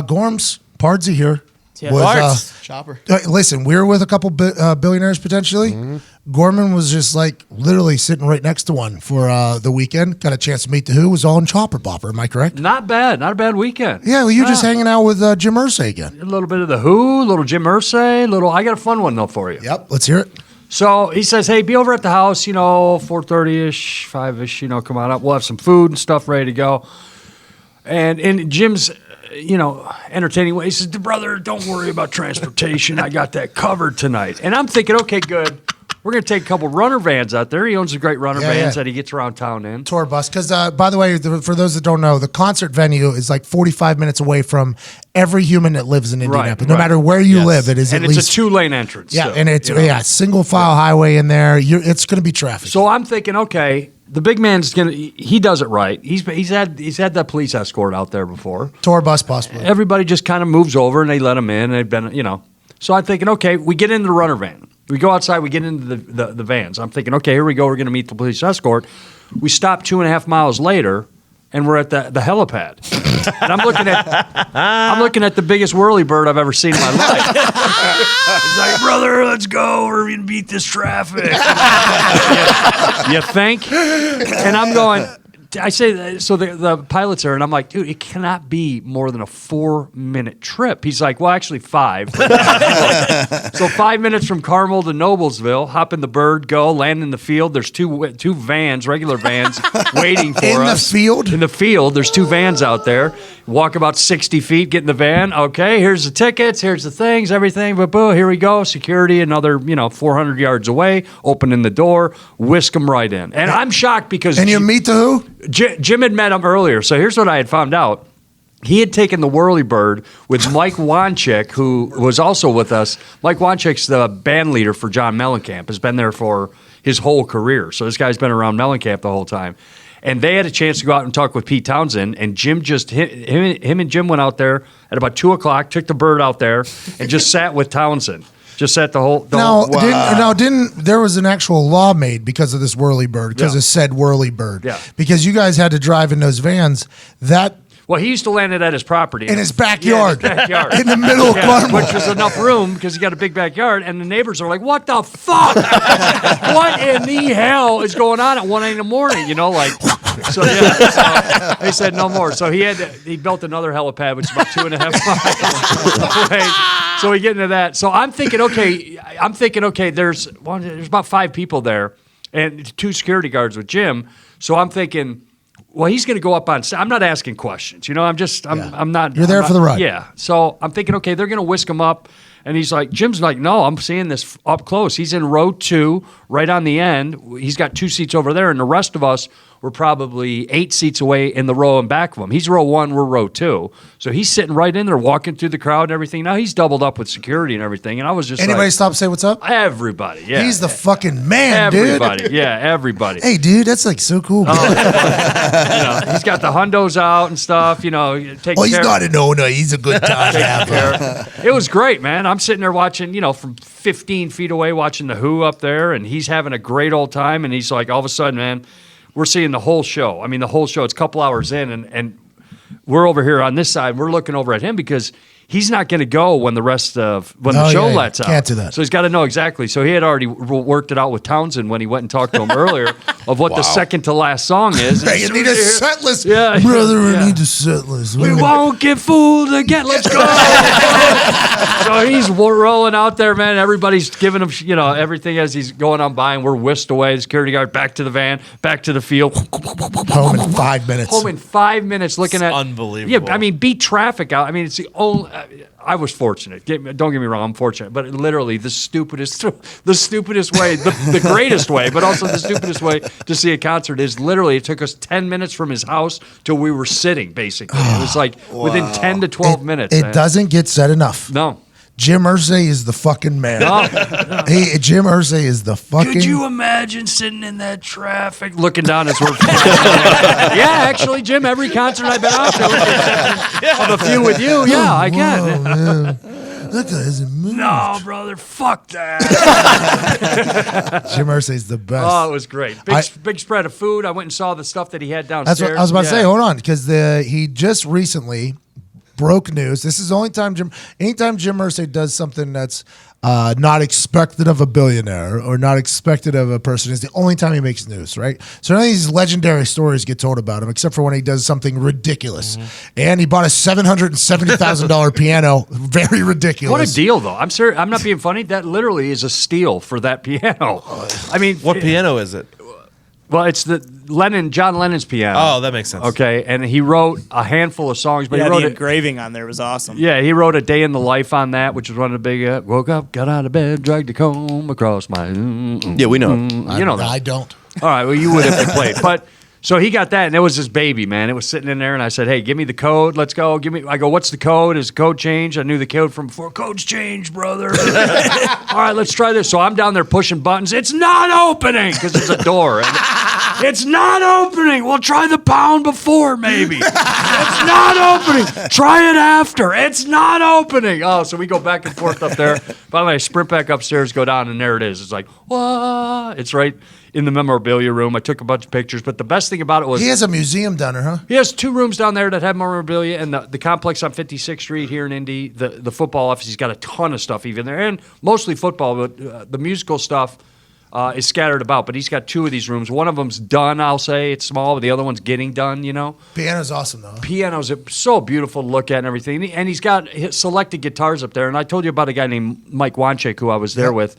Gorm's Pardsy here. Yeah. Chopper. Listen, we were with a couple billionaires potentially. Mm-hmm. Gorman was just like literally sitting right next to one for the weekend. Got a chance to meet the Who. Was all in Chopper Bopper. Am I correct? Not bad. Not a bad weekend. Yeah, well, you're just hanging out with Jim Irsay again. A little bit of the Who, a little Jim Irsay, I got a fun one though for you. Yep, let's hear it. So he says, hey, be over at the house, 4:30-ish, 5-ish, come on up. We'll have some food and stuff ready to go. And in Jim's, entertaining way, he says, brother, don't worry about transportation. I got that covered tonight. And I'm thinking, okay, good. We're going to take a couple runner vans out there. He owns a great runner vans that he gets around town in. Tour bus. Because, by the way, for those that don't know, the concert venue is like 45 minutes away from every human that lives in Indianapolis. No matter where you live, it is and at it's least a 2-lane entrance. Yeah, so, and it's single file highway in there. It's going to be traffic. So I'm thinking, okay, the big man's he does it right. He's had the police escort out there before. Tour bus, possibly. Everybody just kind of moves over and they let him in. They've been, So I'm thinking, okay, we get into the runner van. We go outside. We get into the vans. I'm thinking, okay, here we go. We're going to meet the police escort. We stop 2.5 miles later, and we're at the helipad. And I'm looking at the biggest whirlybird I've ever seen in my life. It's like, brother, let's go. We're going to beat this traffic. You think? And I'm going. I say, so the pilot's there, and I'm like, dude, it cannot be more than a 4-minute trip. He's like, well, actually 5. So 5 minutes from Carmel to Noblesville, hop in the bird, go, land in the field. There's two vans, regular vans, waiting for us. In the field? In the field. There's 2 vans out there. Walk about 60 feet, get in the van. Okay, here's the tickets, here's the things, everything. But here we go. Security, another 400 yards away, opening the door, whisk them right in. And I'm shocked because... And you meet the Who? Jim had met him earlier. So here's what I had found out. He had taken the Whirlybird with Mike Wanchik, who was also with us. Mike Wanchik's the band leader for John Mellencamp, has been there for his whole career. So this guy's been around Mellencamp the whole time. And they had a chance to go out and talk with Pete Townsend, and Jim him and Jim went out there at about 2 o'clock, took the bird out there, and just sat with Townsend. Just sat the whole. Didn't there was an actual law made because of this Whirlybird, because it said Whirlybird. Yeah. Because you guys had to drive in those vans. Well, he used to land it at his property. In his backyard. Yeah, in his backyard. In the middle of Carmel. Which was enough room because he got a big backyard. And the neighbors are like, what the fuck? What in the hell is going on at 1 a.m. in the morning? So they said no more. So he built another helipad, which is about 2.5 miles away. So we get into that. So I'm thinking, okay, there's about 5 people there and 2 security guards with Jim. So I'm thinking, well, he's going to go up on stage. I'm not asking questions. I'm not. You're there for the ride. Yeah. So I'm thinking, okay, they're going to whisk him up. And he's like, Jim's like, no, I'm seeing this up close. He's in row 2, right on the end. He's got 2 seats over there. And the rest of us were probably 8 seats away in the row and back of him. He's row 1, we're row 2. So he's sitting right in there, walking through the crowd and everything. Now he's doubled up with security and everything. And I was just Anybody stop and say what's up? Everybody, yeah. He's the fucking man, everybody, yeah, everybody. Hey, dude, that's like so cool. He's got the hundos out and stuff, he's not an owner. He's a good time. It was great, man. I'm sitting there watching, from 15 feet away, watching the Who up there, and he's having a great old time. And he's like, all of a sudden, man, we're seeing the whole show. I mean, the whole show. It's a couple hours in, and we're over here on this side. We're looking over at him because he's not going to go when the show lets out. Can't do that. So he's got to know exactly. So he had already worked it out with Townsend when he went and talked to him earlier of what the second to last song is. Hey, you need a set list, brother. We need a set list. We won't get fooled again. Let's go. So he's rolling out there, man. Everybody's giving him, everything as he's going on by, and we're whisked away. The security guard back to the van, back to the field. Home in 5 minutes. Home in 5 minutes. Looking at unbelievable. Yeah, I mean, beat traffic out. I mean, it's the only. I was fortunate. Don't get me wrong, I'm fortunate. But literally, the stupidest way, the greatest way, but also the stupidest way to see a concert is literally it took us 10 minutes from his house till we were sitting. Basically, it was like within 10 to 12 minutes. It doesn't get said enough. No. Jim Irsay is the fucking man. Jim Irsay is the fucking... Could you imagine sitting in that traffic, looking down as we're... Yeah, actually, Jim, every concert I've been out to, of a few with you, I can. That guy hasn't moved. No, brother, fuck that. Jim Irsay's the best. Oh, it was great. Big spread of food. I went and saw the stuff that he had downstairs. That's what I was about to say. Hold on, because he just recently... broke news. This is the only time anytime Jim Irsay does something that's not expected of a billionaire or not expected of a person is the only time he makes news, right? So none of these legendary stories get told about him, except for when he does something ridiculous. And he bought a $770,000 piano. Very ridiculous. What a deal, though. I'm serious. I'm not being funny. That literally is a steal for that piano. I mean, What piano is it? well, it's the John Lennon's piano. Oh, that makes sense. Okay, and he wrote a handful of songs, but Yeah, he wrote the it. engraving on there was awesome. Yeah, he wrote A Day in the Life on that, which was one of the big. Woke up, got out of bed, dragged a comb across my. Yeah, we know. You know that. I don't. All right, well, you would if you played, but. So he got that, and it was his baby, man. It was sitting in there, and I said, "Hey, give me the code. Let's go. I go, what's the code? Is the code changed? I knew the code from before. Code's changed, brother. All right, let's try this." So I'm down there pushing buttons. It's not opening because it's a door. And it's not opening. We'll try the pound before, maybe. It's not opening. Try it after. It's not opening. Oh, so we go back and forth up there. Finally, I sprint back upstairs, go down, and there it is. It's like, what? It's right in the memorabilia room. I took a bunch of pictures, but the best thing about it was He has a museum down there, huh? he has 2 rooms down there that have memorabilia, and the complex on 56th Street here in Indy, the football office, he's got a ton of stuff even there, and mostly football, but the musical stuff is scattered about. But he's got 2 of these rooms. One of them's done, I'll say. It's small, but the other one's getting done, you know. Piano's awesome, though. Pianos are so beautiful to look at and everything. And he's got his selected guitars up there. And I told you about a guy named Mike Wanchek who I was there with.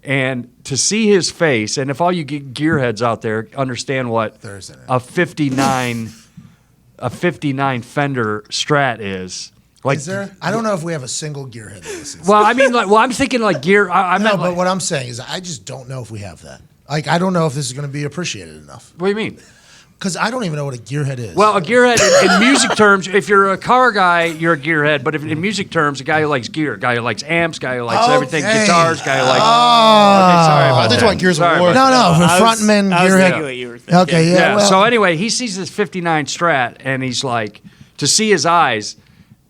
And to see his face, and if all you gearheads out there understand what Thursday night. a 59 Fender Strat is. Like, Is there? I don't know if we have a single gearhead that listens. well, I mean, like, I'm thinking like gear. I No, meant but like, what I'm saying is I just don't know if we have that. Like, I don't know if this is going to be appreciated enough. what do you mean? Because I don't even know what a gearhead is. Well, a gearhead in music terms, if you're a car guy, you're a gearhead. But if in music terms, a guy who likes gear, a guy who likes amps, guy who likes everything, Okay. guitars, guy who likes. Oh. Okay, sorry about I think that. it's Gears of Sorry War. about no, that. for frontman I was gearhead. thinking what you were thinking. Okay, yeah. Yeah. Well, So anyway, he sees this 59 Strat, and he's like, to see his eyes.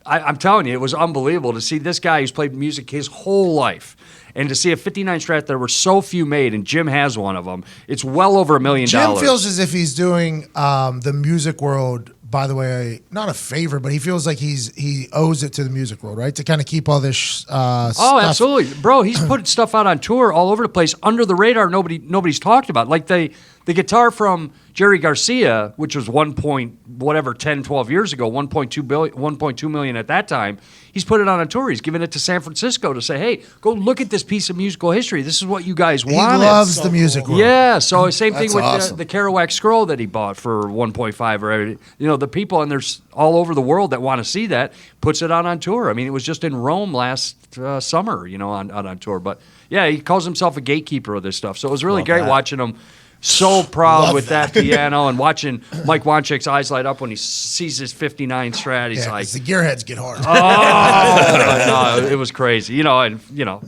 I'm telling you, it was unbelievable to see this guy who's played music his whole life, and to see a 59 Strat. There were so few made, and Jim has one of them. It's well over $1 million. Jim feels as if he's doing the music world, by the way, not a favor, but he feels like he owes it to the music world, right? To kind of keep all this stuff. Oh, absolutely, bro. He's put stuff out on tour all over the place, under the radar. Nobody's talked about. Like the guitar from Jerry Garcia, which was 10, 12 years ago, 1.2 million at that time. He's put it on a tour. He's given it to San Francisco to say, hey, go look at this piece of musical history. This is what you guys He wanted. loves the music world. Yeah, so same thing That's with awesome. the Kerouac scroll that he bought for 1.5 or the people, and there's all over the world that want to see that, puts it on tour. I mean, it was just in Rome last summer, on tour. But yeah, he calls himself a gatekeeper of this stuff. So it was really great watching him. So proud Love with that piano, and watching Mike Wanchek's eyes light up when he sees his 59 Strat. He's Yeah, like, 'cause the gearheads get hard. oh, no, it was crazy. And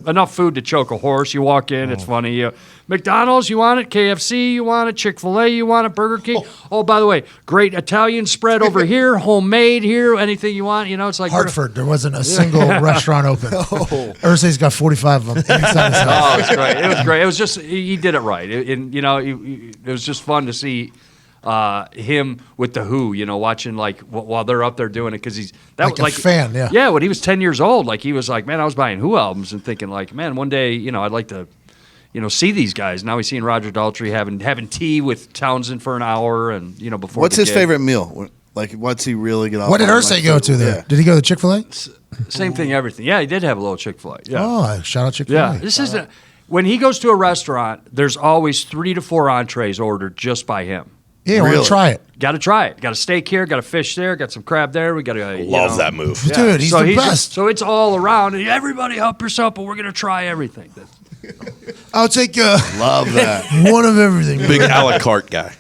enough food to choke a horse. You walk in, it's funny. McDonald's, you want it? KFC, you want it? Chick-fil-A, you want it? Burger King. Oh, by the way, great Italian spread over here, homemade here, anything you want. It's like Hartford, there wasn't a single restaurant open. Ursay's got 45 of them inside his house. Oh, it's great. It was great. It was just he did it right. It was just fun to see him with the Who. Watching like while they're up there doing it because he's Like a fan, yeah. Yeah, when he was 10 years old, like he was like, man, I was buying Who albums and thinking like, man, one day I'd like to. See these guys. Now he's seeing Roger Daltrey having tea with Townsend for an hour, and before. What's the his gig. favorite meal? Like, what's he really get off? What did on? Irsay Like, go to there? yeah. Did he go to Chick-fil-A? Same thing, everything. Yeah, he did have a little Chick-fil-A. Yeah. Oh, shout out Chick-fil-A. Yeah, this isn't. When he goes to a restaurant, there's always 3 to 4 entrees ordered just by him. Yeah, we're going Really? to try it. Got to try it. Got a steak here, got a fish there, got some crab there. We got to Love that move. Dude, he's the best. So it's all around. Everybody help yourself, but we're gonna try everything. I'll take Love that. one of everything. Big a la carte guy.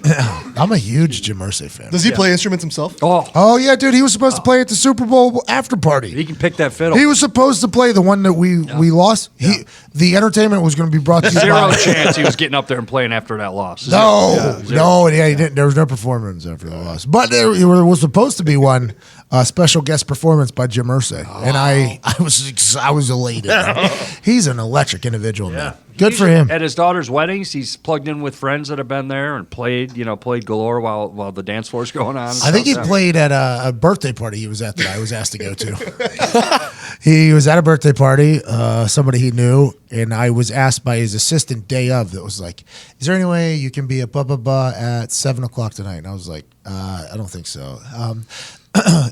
I'm a huge Jim Irsay fan. Does he play instruments himself? Oh, yeah, dude. He was supposed to play at the Super Bowl after party. He can pick that fiddle. He was supposed to play the one that we lost. The entertainment was going to be brought to you Zero by... chance he was getting up there and playing after that loss. No, Zero. no, he didn't. There was no performance after the loss. But there was supposed to be one special guest performance by Jim Irsay. And I was elated. He's an electric individual, man. Good for him. At his daughter's weddings, he's plugged in with friends that have been there and played galore while the dance floor's going on. I think he played at a birthday party he was at that I was asked to go to. He was at a birthday party, somebody he knew, and I was asked by his assistant day of that was like, is there any way you can be at blah, blah, blah at 7 o'clock tonight? And I was like, I don't think so.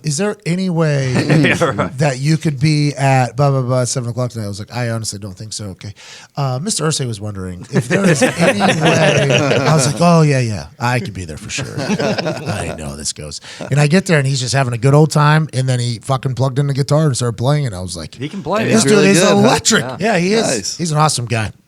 Is there any way that you could be at blah, blah, blah at 7 o'clock tonight? I was like, I honestly don't think so. Okay. Mr. Irsay was wondering if there is any way. I was like, oh, yeah, I could be there for sure. I know how this goes. And I get there, and he's just having a good old time, and then he fucking plugged in the guitar and started playing, and I was like, he can play. This dude really is good, huh? electric. Yeah, he is. Nice. He's an awesome guy.